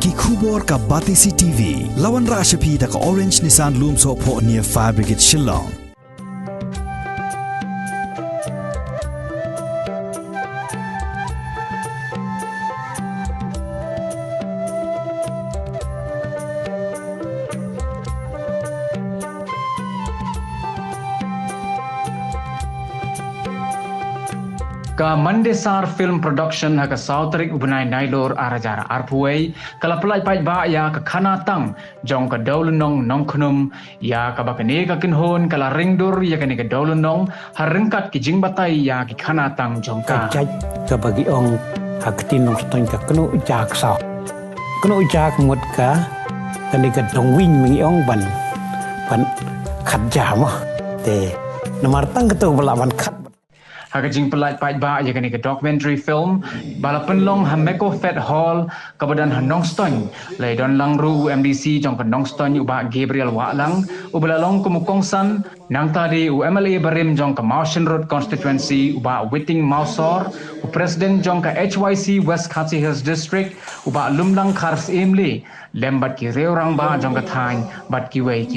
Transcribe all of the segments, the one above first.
ki khubor ka Batisi TV lawan ra shapi da ka Orange Nissan Loom so pho near Fire Brigade Shillong. Ka Mandesar Film Production ha ka Sautrik ubnai nailor arajara arpuai kala pelai pai ba ya ka khana tang jong ka daulunong nongkhnum ya ka bakane ka kinhon kala ringdur ya kane ka daulunong harengkat ki jingbatai ya ki khana tang jong ka jaj ka bagi ong haktin nong stong ka knu jak sa knu jak mut ka kane ka dong win mi ong ban khat jama te namar tang ka to balawan khat Hakajing pelai pai ba ya kani ka documentary film bala penlong hameko fed hall kabadan hanongstony lai don lang ru MDC jong ka nongstony uba Gabriel Walang ubala long kumukongsan nang tadi UMLA barim jong ka Mountain Road constituency uba Whiting Mausor u president jong ka HYC West Khasi Hills district uba lumlang khars emli lembat ki reurang ba jong ka thang bat kiwei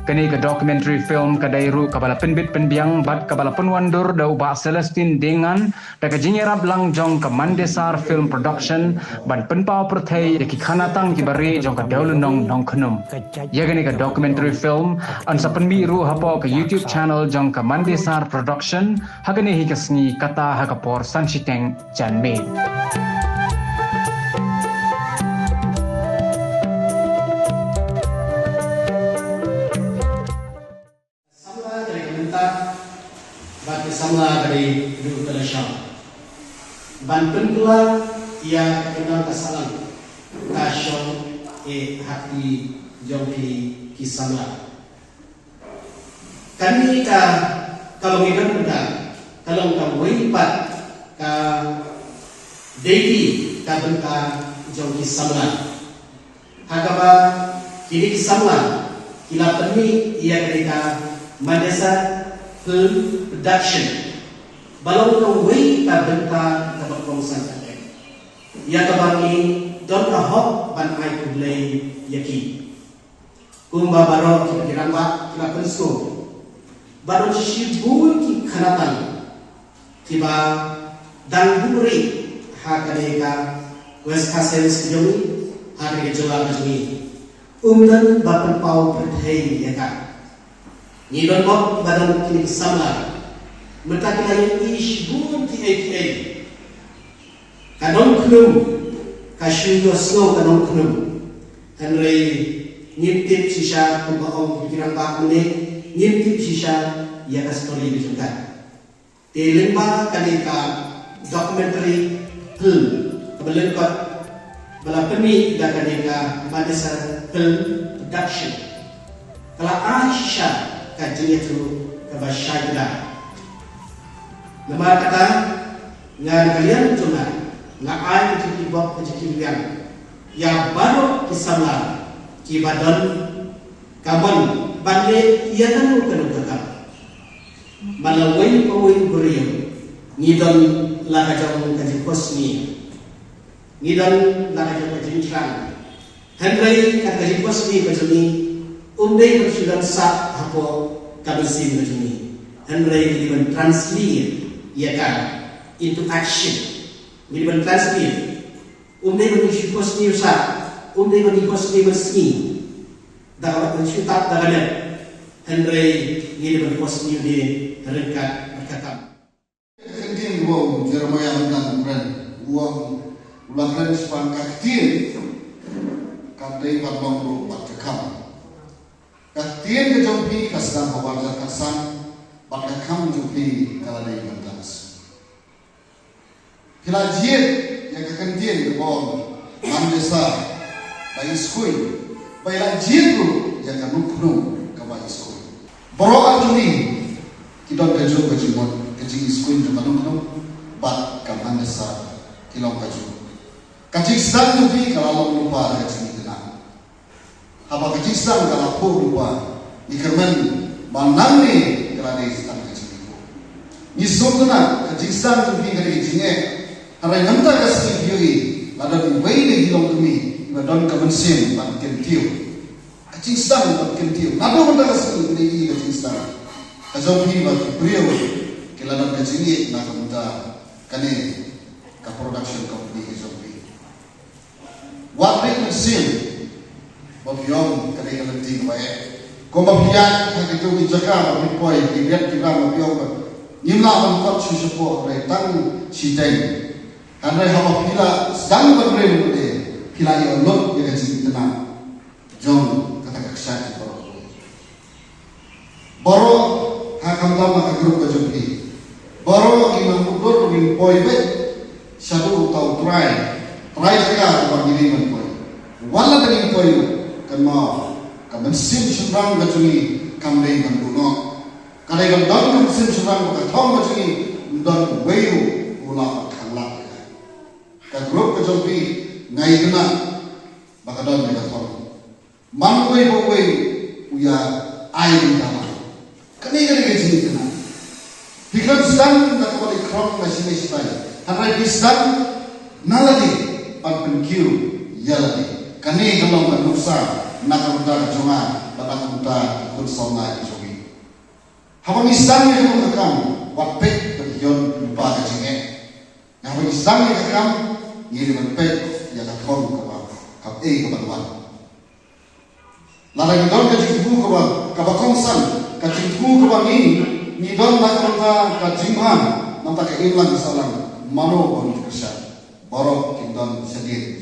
Kani ka documentary film kadairu kabala penbit penbiang bat kabala penwandur da uba Celestine Dengan da ka jingerap lang jong ka Mandesar Film Production ban penpau perthai ki khanatang ki bare jong ka daulunong nongkhnum ya kani ka documentary film an sa penbi ru hapo ka YouTube channel jong ka Mandesar Production hakani hi ka sngi kata ha ka por sanchiteng janme sama dari dulu telasya. Banten pula ia kenal kasalan kasyon hati jongki kisama. Kami kalau kita muda kalau kamu wipat ka devi ka benta jongki sama. Hakaba kini kisama kila perni ia kerja Mandesar Film Production balong kau wei ka benta ka pangsan ka ya ka bangi don ka hok ban ai ku blay yaki kumba baro ki kiramba kila pensko baro shibul ki khanatan tiba dan buri ha ka deka West Coast jomi ha ka jola jomi umdan bapan pau perthai yaka ni don bok badan kini sama mereka kini ish bunti aka kanong knum kashugo snow kanong knum henry nyintip sisa kubaong pikiran bak mune nyintip sisa ya ka story juga telemba kanika documentary film kebelen kot bala peni da kanika Mandesar Film Production kala Aisha kajian itu kebasyaidah. Lemah kata ngan kalian cuma ngai itu tibok kejadian ya baru kisahlah kibadan kaban bande ia kan bukan malawai pawai beriam ngidon lakajang kaji kosmi ngidon lakajang kaji terang Henry kaji kosmi kajuni umday bersudah sa hapo kabesin begini Henry even translate ya kan into action even translate umday bersyukur niusa umday bersyukur bersih dapat mensyutat dagannya Henry even bersyukur di ringkat berkata kenting uang Jeremiah dan Ren uang ulangan sepan kaktir kantai patbang ru patkam Katien ke jompi kasdan bawarza kasan baka kam jompi kalalai bantas. Kila jiet yang kekentien ke bawah Mandesar bayi skui bayi la jiet lu yang kanuknu ke bayi skui. Borokan jumi kita kejo kejimon kejing skui ke kanuknu bat ke Mandesar kilong kejo. Kajik sedang jompi kalau lupa kejing tenang. Apa kejisang kalau pun lupa ikerman manang ni kalau ada istang kecil itu. Ni sokna kejisang tu pergi kerja jinge. Hari nanti kasih biori, lalu di way ni hilang tu mi iba don kemensim pan kentiu kacing sedang pan kentiu nado benda kasih ini kacing sedang kajong hiba beliau keladan kacing ini nak kemuda kane ka production company kajong bi wat rek mensim babiong kane kelenting bae ko babian ha itu di Jakarta bi poi di lihat kita babiong nimla man kot susupo re tang sideng Andai hawa pila sedang bermain bude pila yang lot yang kecil tenang jom kata kaksak boro hakam lama ke grup kejumpi boro imam kudur bin poi bet satu tau try jaga bang diri man poi wala dengan poi kan mau kan sim surang kejuni kamdei man duno kalau yang don sim surang ka thong kejuni don weu ulah khalak ka grup kejumpi ngai kena bakadon mereka thong man wei bo wei uya ai dama kani kene kena Hikam sedang tak boleh krong masih sepai. Hanai bisdan naladi pan penkiu yaladi. Kani kalau manusia nak muda jonga batang muda kun songa ijogi. Hawa bisdan yang mengakam wapet berhion lupa kecingnya. Hawa bisdan yang mengakam ngiri menpet ya kathong kap kebaluan. Lalai don kecing tu kabakongsan kecing tu kabangin ni don nak kata kajimhan nampak keilang salam mano bon kesal borok kindon sedir.